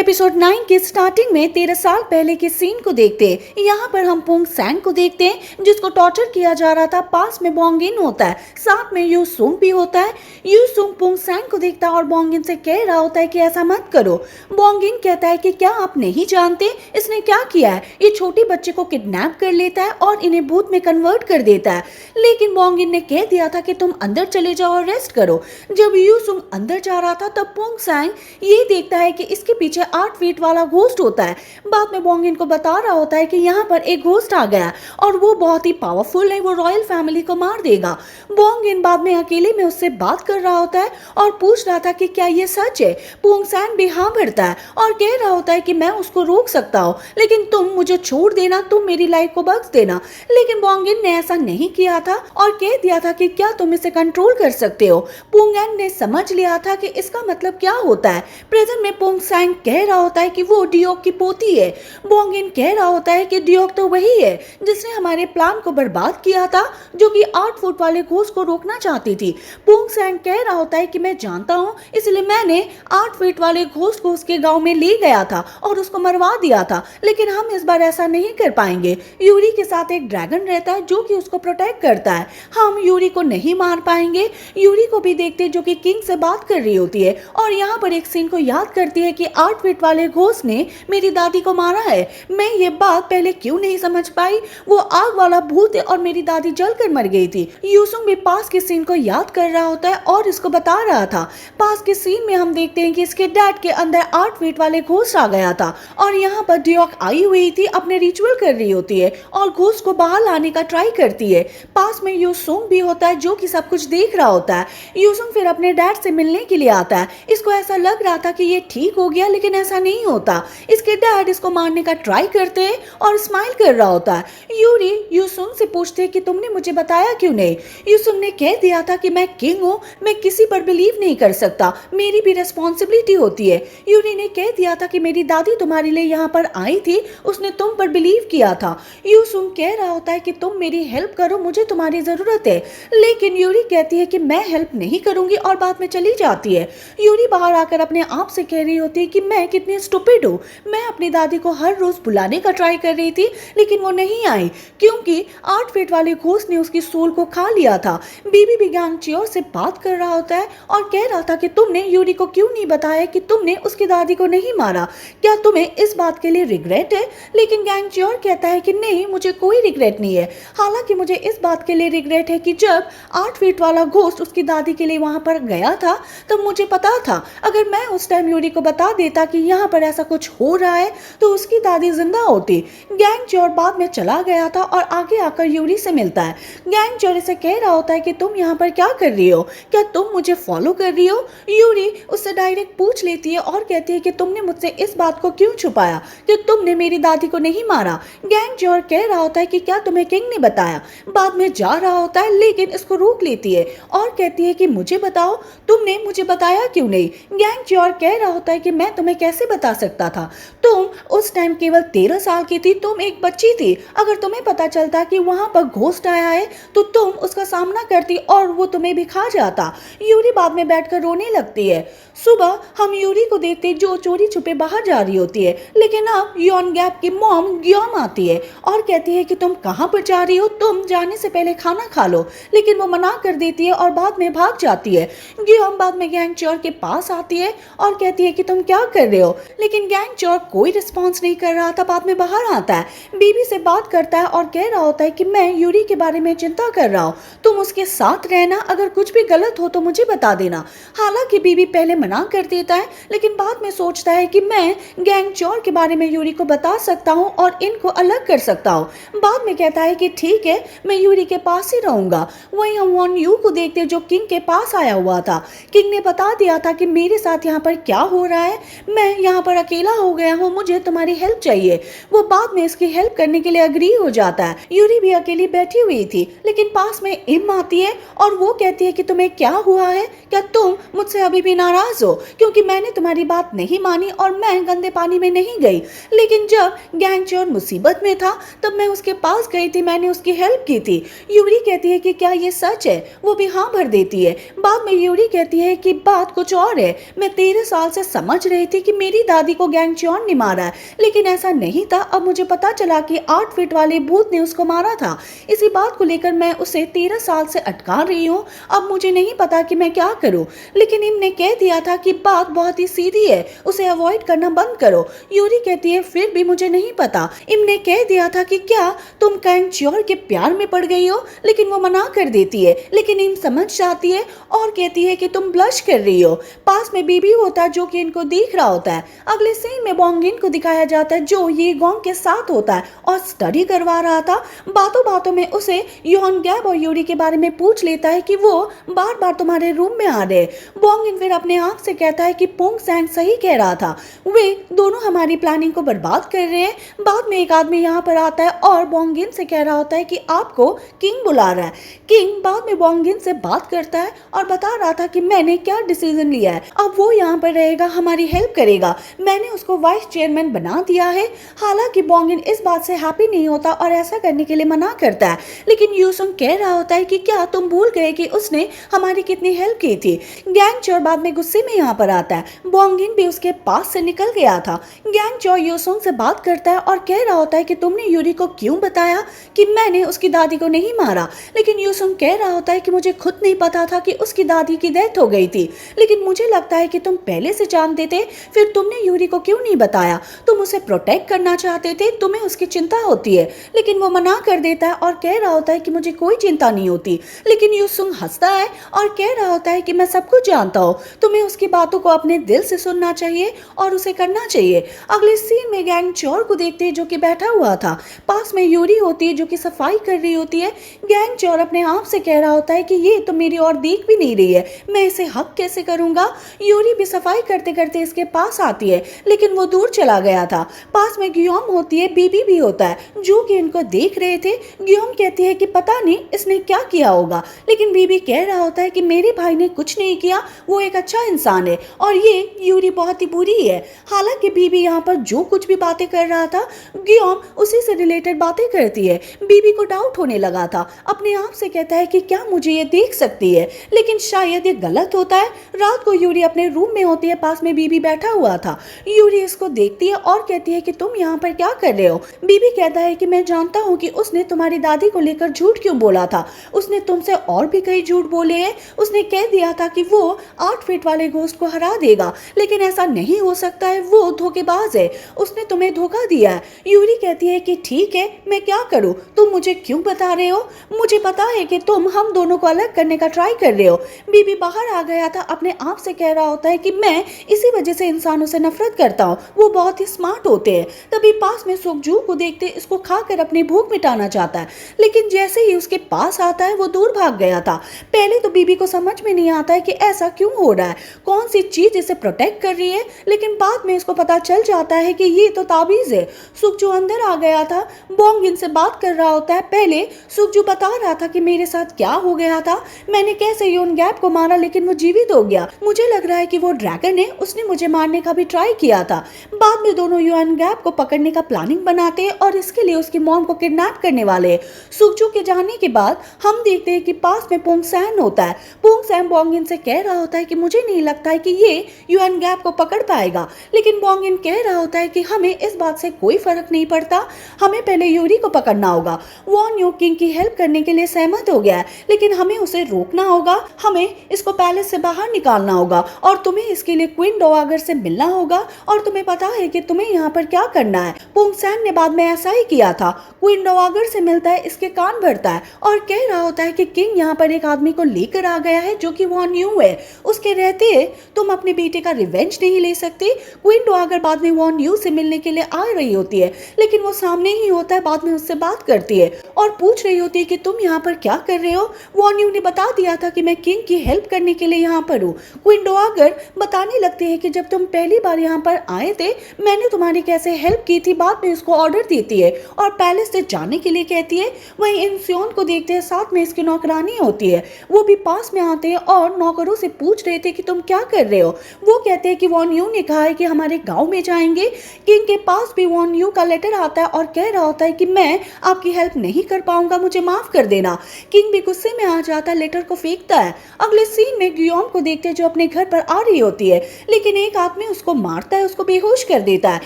Episode 9 के starting में 13 साल पहले के सीन को देखते हैं। यहाँ पर हम पुंग सैंग को देखते हैं जिसको टॉर्चर किया जा रहा था। पास में बोंगिन होता है, साथ में यू सुंग भी होता है। यू सुंग पुंग सैंग को देखता है और बोंगिन से कह रहा होता है कि ऐसा मत करो। बोंगिन कहता है कि क्या आप नहीं जानते इसने क्या किया है? ये छोटे बच्चे को किडनैप कर लेता है और इन्हें भूत में कन्वर्ट कर देता है। लेकिन बोंगिन ने कह दिया था कि तुम अंदर चले जाओ और रेस्ट करो। जब यू सुंग अंदर जा रहा था तब पुंग सैंग ये देखता है कि इसके पीछे 8 फीट वाला घोस्ट होता है। बाद में बोंगिन को बता रहा होता है कि यहाँ पर एक घोस्ट आ गया और वो बहुत ही पावरफुल है, वो रॉयल फैमिली को मार देगा। बोंगिन बाद में अकेले में उससे बात कर रहा होता है और पूछ रहा था कि क्या ये सच है। पुंग सैंग भी हाँ भरता है और कह रहा होता है कि मैं उसको रोक सकता हूँ, लेकिन तुम मुझे छोड़ देना, तुम मेरी लाइफ को बख्श देना। लेकिन बोंगिन ने ऐसा नहीं किया था और कह दिया था कि क्या तुम इसे कंट्रोल कर सकते हो। पुंगैन ने समझ लिया था कि इसका मतलब क्या होता है। प्रेजेंट में पुंग सैंग कह रहा होता है कि वो डियोक की पोती है। बोंगिन कह रहा होता है कि डियोक तो वही है जिसने हमारे प्लान को बर्बाद किया था, जो कि 8 फुट वाले घोस्ट को रोकना चाहती थी। पुंग सैंग कह रहा होता है कि मैं जानता हूँ, इसलिए मैंने 8 फीट वाले घोस्ट को उसके गांव में ले गया था और उसको मरवा दिया था, लेकिन हम इस बार ऐसा नहीं कर पाएंगे। यूरी के साथ एक ड्रैगन रहता है जो कि उसको प्रोटेक्ट करता है। हम यूरी को नहीं मार पाएंगे। यूरी को भी देखते जो कि किंग से बात कर रही होती है और यहाँ पर एक सीन को याद करती है कि 8 फीट वाले घोस्ट ने मेरी दादी को मारा है। मैं ये बात पहले क्यों नहीं समझ पाई? वो आग वाला भूत है और मेरी दादी जलकर मर गई थी। यूसुंग भी पास के सीन को याद कर रहा होता है और इसको बता रहा था। पास के सीन में हम देखते हैं कि इसके डैड के अंदर 8 फीट वाले घोस्ट आ गया था और यहाँ पर डियोक आई हुई थी, अपने रिचुअल कर रही होती है और घोस्ट को बाहर लाने का ट्राई करती है। पास में यूसुंग भी होता है जो कि सब कुछ देख रहा होता है। यूसुंग फिर अपने डैड से मिलने के लिए आता है। इसको ऐसा लग रहा था कि ये ठीक हो गया, लेकिन ऐसा नहीं होता। इसके डैड इसको मारने का ट्राई करते हैं और स्माइल कर रहा होता है। यूरी यूसुंग से पूछते हैं कि तुमने मुझे बताया क्यों नहीं? यूसुंग ने कह दिया था कि मैं किंग हूँ, मैं किसी पर बिलीव नहीं कर सकता, मेरी भी रिस्पॉन्सिबिलिटी होती है। यूरी ने कह दिया था कि मेरी दादी तुम्हारे लिए यहाँ पर आई थी, उसने तुम पर बिलीव किया था। यूसुंग कह रहा होता है कि तुम मेरी हेल्प करो, मुझे तुम्हारी जरूरत है। लेकिन यूरी कहती है कि मैं हेल्प नहीं करूंगी और बाद में चली जाती है। यूरी बाहर आकर अपने आप से कह रही होती है कि मैं कितनी स्टूपिड हूँ। मैं अपनी दादी को हर रोज बुलाने का ट्राई कर रही थी, लेकिन वो नहीं आई क्योंकि 8 फीट वाले घोस्ट ने उसकी सोल को खा लिया था। बीबी भी गैंगच्योर से बात कर रहा होता है और कह रहा था कि तुमने यूरी को क्यों नहीं बताया कि तुमने उसकी दादी को नहीं मारा? क्या तुम्हें इस बात के लिए रिग्रेट है? लेकिन गैंगच्योर कहता है कि नहीं, मुझे कोई रिग्रेट नहीं है। हालांकि मुझे इस बात के लिए रिग्रेट है कि जब 8 फीट वाला घोस्ट उसकी दादी के लिए वहां पर गया था तब मुझे पता था, अगर मैं उस टाइम यूरी को बता देता कि यहाँ पर ऐसा कुछ हो रहा है तो उसकी दादी जिंदा होती। गैंगच्योर बाद में चला गया था और आगे आकर यूरी से मिलता है। गैंगच्योर से कह रहा होता है कि तुम यहाँ पर क्या कर रही हो? क्या तुम मुझे फॉलो कर रही हो? यूरी उससे डायरेक्ट पूछ लेती है और कहती है कि तुमने मुझसे इस बात को क्यों छुपाया कि तुमने मेरी दादी को नहीं मारा? गैंगच्योर कह रहा होता है कि क्या तुम्हें किंग ने बताया? बाद में जा रहा होता है लेकिन इसको रोक लेती है और कहती है कि मुझे बताओ, तुमने मुझे बताया क्यों नहीं? गैंगच्योर कह रहा होता है कि मैं तुम्हें कैसे बता सकता था? तुम उस टाइम केवल 13 साल की थी, तुम एक बच्ची थी। अगर तुम्हें पता चलता कि वहां पर घोस्ट आया है तो तुम उसका सामना करती और वो तुम्हें भी खा जाता। यूरी बाद में बैठकर रोने लगती है। सुबह हम यूरी को देखते जो चोरी छुपे बाहर जा रही होती है, लेकिन अब यॉन गैप की मॉम ग्योम आती है और कहती है कि तुम कहां पर जा रही हो, तुम जाने से पहले खाना खा लो। लेकिन वो मना कर देती है और बाद में भाग जाती है। ग्योम बाद में गैंगच्योर के पास आती है और कहती है कि तुम क्या कर रहे हो? लेकिन गैंगच्योर कोई रिस्पॉन्स नहीं कर रहा था। बाद में बाहर आता है, बीबी से बात करता है और कह रहा होता है कि मैं यूरी के बारे में चिंता कर रहा हूँ, तुम उसके साथ रहना, अगर कुछ भी गलत हो तो मुझे बता देना। हालांकि बीबी पहले मना कर देता है, लेकिन बाद में सोचता है कि मैं गैंगच्योर के बारे में यूरी को बता सकता हूँ और इनको अलग कर सकता हूँ। बाद में कहता है कि ठीक है, मैं यूरी के पास ही रहूंगा। वहीं हम वॉन यू को देखते जो किंग के पास आया हुआ था। किंग ने बता दिया था कि मेरे साथ यहाँ पर क्या हो रहा है, मैं यहाँ पर अकेला हो गया हूँ, मुझे तुम्हारी हेल्प चाहिए। वो बाद में इसकी हेल्प करने के लिए अग्री हो जाता है। यूरी भी अकेली बैठी हुई थी, लेकिन पास में इम आती है और वो कहती है कि तुम्हें क्या हुआ है? क्या तुम मुझसे अभी भी नाराज हो क्योंकि मैंने तुम्हारी बात नहीं मानी और मैं गंदे पानी में नहीं गई? लेकिन जब गैंगच्योर मुसीबत में था तब मैं उसके पास गई थी, मैंने उसकी हेल्प की थी। यूरी कहती है कि क्या ये सच है? वो भी हाँ भर देती है। बाद में यूरी कहती है कि बात कुछ और है, मैं 13 साल से समझ रही थी कि मेरी दादी को गैंग चोर ने मारा है, लेकिन ऐसा नहीं था। अब मुझे पता चला कि 8 फीट वाले भूत ने उसको मारा था। इसी बात को लेकर मैं उसे 13 साल से अटका रही हूँ। अब मुझे नहीं पता कि मैं क्या करूँ, लेकिन इम ने कह दिया था कि बात बहुत ही सीधी है, उसे अवॉइड करना बंद करो। यूरी कहती है फिर भी मुझे नहीं पता। इम ने कह दिया था कि क्या तुम गैंग चोर के प्यार में पड़ गई हो, लेकिन वो मना कर देती है। लेकिन इम समझ जाती है और कहती है कि तुम ब्लश कर रही हो। पास में बीबी होता है जो कि इनको देख रहा होता है। अगले सीन में बोंगिन को दिखाया जाता है जो ये गोंग के साथ होता है और स्टडी करवा रहा था। बातों बातों में उसे योन गैब और यूरी के बारे में पूछ लेता है कि वो बार बार तुम्हारे रूम में आ रहे। बोंगिन फिर अपने आंख से कहता है कि पोंग सैंग सही कह रहा था, वे दोनों हमारी प्लानिंग को बर्बाद कर रहे हैं। बाद में एक आदमी यहाँ पर आता है और बोंगिन से कह रहा होता है कि आपको किंग बुला रहा है। किंग बाद में बोंगिन से बात करता है और बता रहा था कि मैंने क्या डिसीजन लिया है। अब वो यहाँ पर रहेगा, हमारी हेल्प करेगा। मैंने उसको वाइस चेयरमैन बना दिया है। हालांकि बोंगिन इस बात से हैप्पी नहीं होता और ऐसा करने के लिए मना करता है, लेकिन यूसुंग कह रहा होता है कि क्या तुम भूल गए कि उसने हमारी कितनी हेल्प की थी। गैंग चोर बाद में गुस्से में यहाँ पर आता है। बोंगिन भी उसके पास से निकल गया था। गैंग चोर यूसुंग से बात करता है और कह रहा होता है कि तुमने यूरी को क्यों बताया कि मैंने उसकी दादी को नहीं मारा। लेकिन यूसुंग कह रहा होता है कि मुझे खुद नहीं पता था कि उसकी दादी की डेथ हो गई थी, लेकिन मुझे लगता है कि तुम पहले से जानते थे, फिर तुमने यूरी को क्यों नहीं बताया। तुम उसे प्रोटेक्ट करना चाहते थे, तुम्हें उसकी चिंता होती है। लेकिन वो मना कर देता है और कह रहा होता है कि मुझे कोई चिंता नहीं होती। लेकिन यूसुंग हंसता है और कह रहा होता है कि मैं सब कुछ जानता हूँ, तुम्हें उसकी बातों को अपने दिल से सुनना चाहिए और उसे करना चाहिए। अगले सीन में गैंग चोर को देखते हैं जो कि बैठा हुआ था। पास में यूरी होती है जो कि सफाई कर रही होती है। गैंग चोर अपने आप से कह रहा होता है कि ये तो मेरी और देख भी नहीं रही है, मैं इसे हक कैसे करूंगा। यूरी भी सफाई करते करते इसके पास आती है, लेकिन वो दूर चला गया था। पास में गियोम होती है, बीबी भी होता है जो कि इनको देख रहे थे। गियोम कहती है कि पता नहीं इसने क्या किया होगा, लेकिन बीबी कह रहा होता है कि मेरे भाई ने कुछ नहीं किया, वो एक अच्छा इंसान है और ये यूरी बहुत ही बुरी है। हालांकि बीबी यहाँ पर जो कुछ भी बातें कर रहा था, गियोम उसी से रिलेटेड बातें करती है। बीबी को डाउट होने लगा था, अपने आप से कहता है कि क्या मुझे ये देख सकती है, लेकिन शायद ये गलत होता है। रात को यूरी अपने रूम में होती है, पास में बीबी बैठा हुआ था। यूरी इसको देखती है और कहती है कि तुम यहाँ पर क्या कर रहे हो। बीबी कहता है कि मैं जानता हूँ कि उसने तुम्हारी दादी को लेकर झूठ क्यों बोला था, उसने तुमसे और भी कई झूठ बोले हैं। उसने कह दिया था कि वो 8 फीट वाले घोस्ट को हरा देगा, लेकिन ऐसा नहीं हो सकता है, वो धोखेबाज है, उसने तुम्हें धोखा दिया है। यूरी कहती है कि ठीक है, मैं क्या करूँ, तुम मुझे क्यों बता रहे हो, मुझे पता है कि तुम हम दोनों को अलग करने का ट्राई कर रहे हो। बीबी बाहर आ गया था, अपने आप से कह रहा होता है कि मैं इसी वजह से इंसानों से नफरत करता हूँ, वो बहुत ही स्मार्ट होते हैं। तभी पास में सुकजू को देखते इसको खाकर अपनी भूख मिटाना चाहता है, लेकिन जैसे ही उसके पास आता है वो दूर भाग गया था। पहले तो बीबी को समझ में नहीं आता है कि ऐसा क्यों हो रहा है, कौन सी चीज इसे प्रोटेक्ट कर रही है, लेकिन बाद में इसको पता चल जाता है कि ये तो ताबीज है। सुकजू अंदर आ गया था, बोंगिन से बात कर रहा होता है। पहले सुकजू बता रहा था कि मेरे साथ क्या हो गया था, मैंने कैसे योन गैप को मारा लेकिन वो जीवित हो गया, मुझे लग रहा है कि वो ड्रैगन है, उसने मुझे मारने का भी ट्राई किया था। बाद में दोनों योन गैप को पकड़ने का प्लानिंग बनाते हैं और इसके लिए उसकी मॉम को किडनैप करने वाले हैं। सुकजू के जाने के बाद हम देखते हैं कि पास में पोंग सैन होता है। पोंग सैन बोंगिन से कह रहा होता है कि मुझे नहीं लगता है कि ये युआन गैप को पकड़ पाएगा, लेकिन बोंगिन कह रहा होता है कि हमें इस बात से कोई फर्क नहीं पड़ता, हमें पहले यूरी को पकड़ना होगा। वॉन यू किंग की हेल्प करने के लिए सहमत हो गया है, लेकिन हमें उसे रोकना होगा, हमें इसको पैलेस से बाहर निकालना होगा और तुम्हें इसके लिए क्वीन डोवागर से मिलना होगा और तुम्हें पता है कि तुम्हें यहाँ पर क्या करना है। पोंग सैन ने बाद में ऐसा ही किया था, क्वीन डोवागर से मिलता है, इसके कान भरता है और कह रहा होता है कि किंग यहाँ पर एक आदमी को लेकर आ गया है जो कि वॉन यू है, उसके रहते तुम अपने बेटे का रिवेंज नहीं ले सकते। क्वीन डोवागर बाद में वॉन यू से मिलने के लिए आ रही होती है, लेकिन वो सामने ही होता है, बाद में उससे बात करती है और पूछ रही होती है कि तुम यहाँ पर क्या कर रहे हो। वॉन यू ने बता दिया था कि मैं किंग की हेल्प करने के लिए यहाँ पर हूँ। क्वीन डोवागर बताने लगती है कि जब तुम पहली बार यहाँ पर आए थे मैंने तुम्हारी कैसे हेल्प की थी, बाद में उसको ऑर्डर देती है और पैलेस से जाने के लिए कहती है। वहीं इंसियोन को देखते हैं, साथ में इसकी नौकरानी होती है, वो भी पास में आते हैं और नौकरों से पूछ रहे थे कि तुम क्या कर रहे हो। वो कहते हैं कि वॉन यू ने कहा है कि हमारे गांव में जाएंगे। किंग के पास भी वॉन यू का लेटर आता है और कह रहा होता है कि मैं आपकी हेल्प नहीं कर पाऊंगा, मुझे माफ कर देना। किंग भी गुस्से में आ जाता है, लेटर को फेंकता है। अगले सीन में गियोम को देखते हैं जो अपने घर पर आ रही होती है, लेकिन एक आत्मा में उसको मारता है, उसको बेहोश कर देता है।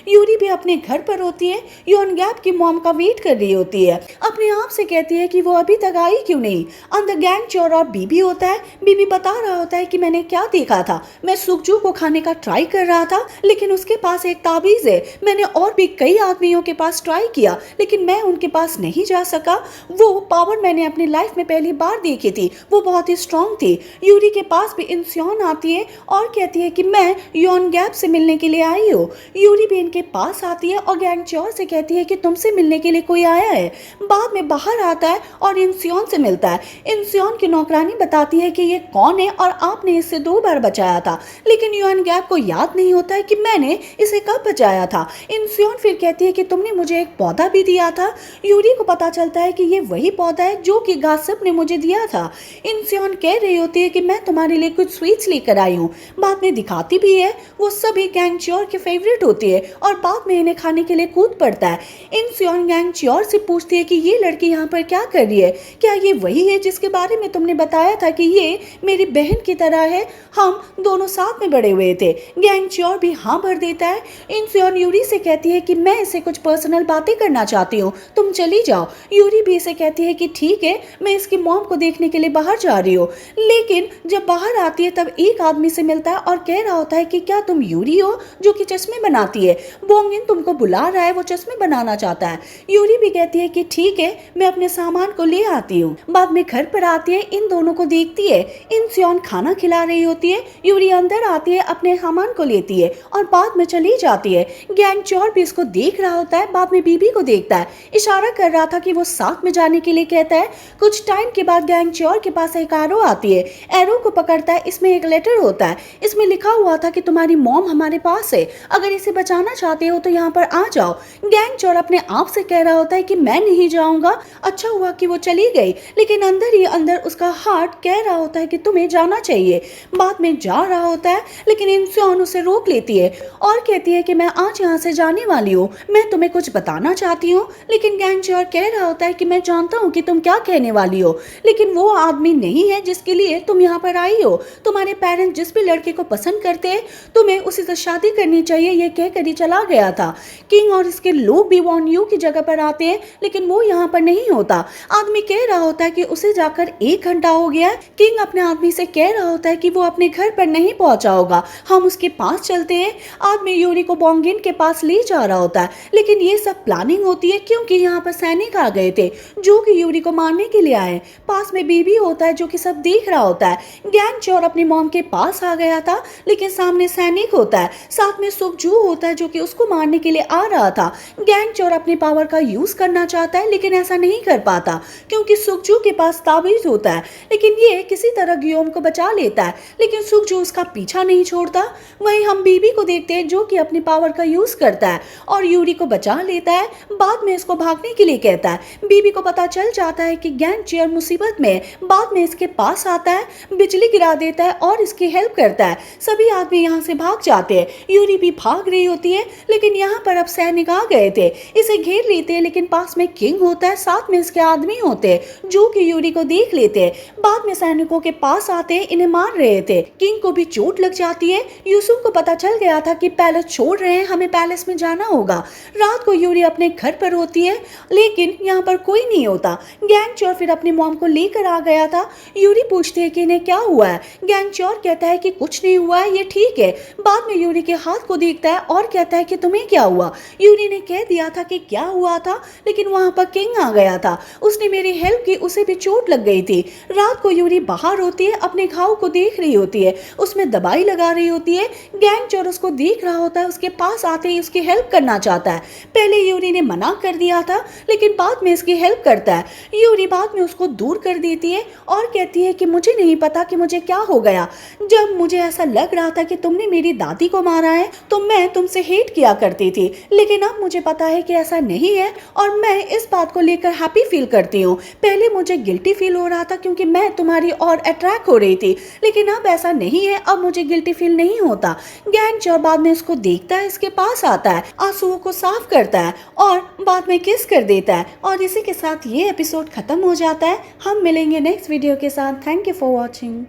यूरी भी अपने घर पर होती है, योन गैप की मॉम का वेट कर रही होती है। अपने आप से कहती है कि वो अभी तक आई क्यों नहीं। अंदर गैंग चोर और बीबी होता है। बीबी बता रहा होता है कि मैंने क्या देखा था, मैं सुखजू को खाने का ट्राई कर रहा था, लेकिन उसके पास एक ताबीज है। मैंने और भी कई आदमियों के पास ट्राई किया, लेकिन मैं उनके पास नहीं जा सका। वो पावर मैंने अपनी लाइफ में पहली बार देखी थी, वो बहुत ही स्ट्रांग थी। यूरी के पास भी इंस्योन आती है और कहती है कि मैं योन गैप से मिलने के लिए आई हूँ। यूरी भी इनके पास आती है और गैंग चोर से कहती है कि तुमसे मिलने के लिए कोई आया है। बाद में बाहर आता है और इंस्योन से मिलता है। इंस्योन की नौकरानी बताती है कि ये कौन है और आपने इससे 2 बार बचाया था, लेकिन योन गैप को याद नहीं होता है कि मैंने इसे कब बचाया था। इंस्योन फिर कहती है कि तुमने मुझे एक पौधा भी दिया था। यूरी को पता चलता है कि ये वही पौधा है जो कि गासिप ने मुझे दिया था। इंस्योन कह रही होती है कि मैं तुम्हारे लिए कुछ स्वीट्स लेकर आई हूँ। बाद में दिखाती भी है, वो सभी गैंग च्योर के फेवरेट होती है और बाद में इन्हें खाने के लिए कूद पड़ता है। इंस्योन गैंग च्योर से पूछती है कि ये लड़की यहाँ पर क्या कर रही है, क्या ये वही है जिसके बारे में तुमने बताया था कि ये मेरी बहन की तरह है, हम दोनों साथ में बड़े हुए थे। गैंग च्योर भी हाँ भर देता है। इंस्योन यूरी से कहती है कि मैं इसे कुछ पर्सनल बातें करना चाहती हूँ, तुम चली जाओ। यूरी भी इसे कहती है कि ठीक है, मैं इसकी मॉम को देखने के लिए बाहर जा रही हूँ। लेकिन जब बाहर आती है तब एक आदमी से मिलता है और कह रहा होता है कि क्या तुम यूरी हो जो कि चश्मे बनाती है, बोंगिन तुमको बुला रहा है, वो चश्मे बनाना चाहता है। यूरी भी कहती है कि ठीक है, मैं अपने सामान को ले आती हूँ। बाद में घर पर आती है, इन दोनों को देखती है। इंस्योन खाना खिला रही होती है। यूरी अंदर आती है, अपने सामान को लेती है और बाद में चली जाती है। गैंग चोर भी इसको देख रहा होता है। बाद में बीबी को देखता है, इशारा कर रहा था कि वो साथ में जाने के लिए कहता है। कुछ टाइम के बाद गैंग चोर के पास एक एरो आती है। एरो को पकड़ता है, इसमें एक लेटर होता है। इसमें लिखा हुआ था कि तुम्हारी मॉम हमारे पास है, अगर इसे बचाना चाहते हो तो यहाँ पर आ जाओ। गैंग चोर अपने आप से कह रहा होता है कि मैं नहीं जाऊंगा, अच्छा हुआ कि वो चली गई, लेकिन अंदर ही अंदर उसका हार्ट कह रहा होता है कि तुम्हें जाना चाहिए। बाद में जा रहा होता है, लेकिन इंस्योन उसे रोक लेती है और कहती है कि मैं आज यहाँ से जाने वाली हूँ, मैं तुम्हें कुछ बताना चाहती हूँ। लेकिन गैंग चोर कह रहा होता है कि मैं जानता हूँ कि तुम क्या कहने वाली हो, लेकिन वो आदमी नहीं है जिसके लिए तुम यहाँ पर आई हो। तुम्हारे पेरेंट्स जिस भी लड़के को पसंद करते हैं, तुम्हें उसी से शादी करनी चाहिए, ये कहकर ही चला गया था। किंग और इसके लोग भी वॉन यू की जगह पर आते हैं, लेकिन वो यहाँ पर नहीं होता। आदमी कह रहा होता है कि उसे जाकर 1 घंटा हो गया है। किंग अपने आदमी से कह रहा होता है कि वो अपने घर पर नहीं पहुंचा होगा, हम उसके पास चलते हैं। आदमी यूरी को बोंगिन के पास ले जा रहा होता है, लेकिन ये सब प्लानिंग होती है क्योंकि यहाँ पर सैनिक आ गए थे जो कि यूरी को मारने के लिए आए। पास में बीबी होता है जो कि सब देख रहा होता है। गैंग चोर अपनी मॉम के पास आ गया था, लेकिन सामने सैनिक होता है, साथ में सुखजू होता है जो कि उसको मारने के लिए आ रहा था। गैंग चोर अपनी पावर का यूज करना चाहता है, लेकिन ऐसा नहीं कर पाता क्योंकि सुखजू के पास ताबीज होता है। लेकिन ये किसी तरह गियोम को बचा लेता है, लेकिन सुखजू उसका पीछा नहीं छोड़ता। वहीं हम बीबी को देखते हैं जो कि अपनी पावर का यूज करता है और यूरी को बचा लेता है। बाद में इसको भागने के लिए कहता है। बीबी को पता चल जाता है कि गैंग चोर मुसीबत में। बाद में इसके पास आता है, बिजली गिरा देता है और इसकी हेल्प करता है। सभी आदमी यहाँ से भाग जाते हैं। यूरी भी भाग रही होती है, लेकिन यहाँ पर अब सैनिक आ गए थे, इसे घेर लेते हैं। लेकिन पास में किंग होता है, साथ में इसके आदमी होते हैं जो कि यूरी को देख लेते हैं। बाद में सैनिकों के पास आते हैं, इन्हें मार रहे थे। किंग को भी चोट लग जाती है। यूसुफ को पता चल गया था कि पैलेस छोड़ रहे हैं, हमें पैलेस में जाना होगा। रात को यूरी अपने घर पर होती है, लेकिन यहाँ पर कोई नहीं होता। गैंग चोर फिर अपनी मॉम को लेकर आ गया था। यूरी पूछती है कि इन्हें क्या हुआ है। गैंग चोर कहता है कि कुछ नहीं हुआ है, ये ठीक है। बाद में यूरी के हाथ को देखता है और कहता है कि तुम्हें क्या हुआ। यूरी ने कह दिया था कि क्या हुआ था, लेकिन वहां पर किंग आ गया था, उसने मेरी हेल्प की, उसे भी चोट लग गई थी। रात को यूरी बाहर होती है, अपने घाव को देख रही होती है, उसमें दवाई लगा रही होती है। गैंग चोर उसको देख रहा होता है, उसके पास आते ही उसकी हेल्प करना चाहता है। पहले यूरी ने मना कर दिया था, लेकिन बाद में इसकी हेल्प करता है। यूरी बाद में उसको दूर कर देती है और कहती है कि मुझे नहीं पता कि मुझे क्या हो गया। जब मुझे ऐसा लग रहा था कि तुमने मेरी दादी को मारा है तो मैं तुमसे हेट किया करती थी, लेकिन अब मुझे पता है कि ऐसा नहीं है और मैं इस बात को लेकर हैप्पी फील करती हूँ। पहले मुझे गिल्टी फील हो रहा था क्योंकि मैं तुम्हारी और अट्रैक्ट हो रही थी, लेकिन अब ऐसा नहीं है, अब मुझे गिल्टी फील नहीं होता। गैंग चोर बाद में इसको देखता है, इसके पास आता है, आंसुओं को साफ करता है और बाद में किस कर देता है। और इसी के साथ ये एपिसोड खत्म हो जाता है। हम मिलेंगे नेक्स्ट वीडियो के साथ। Thank you for watching.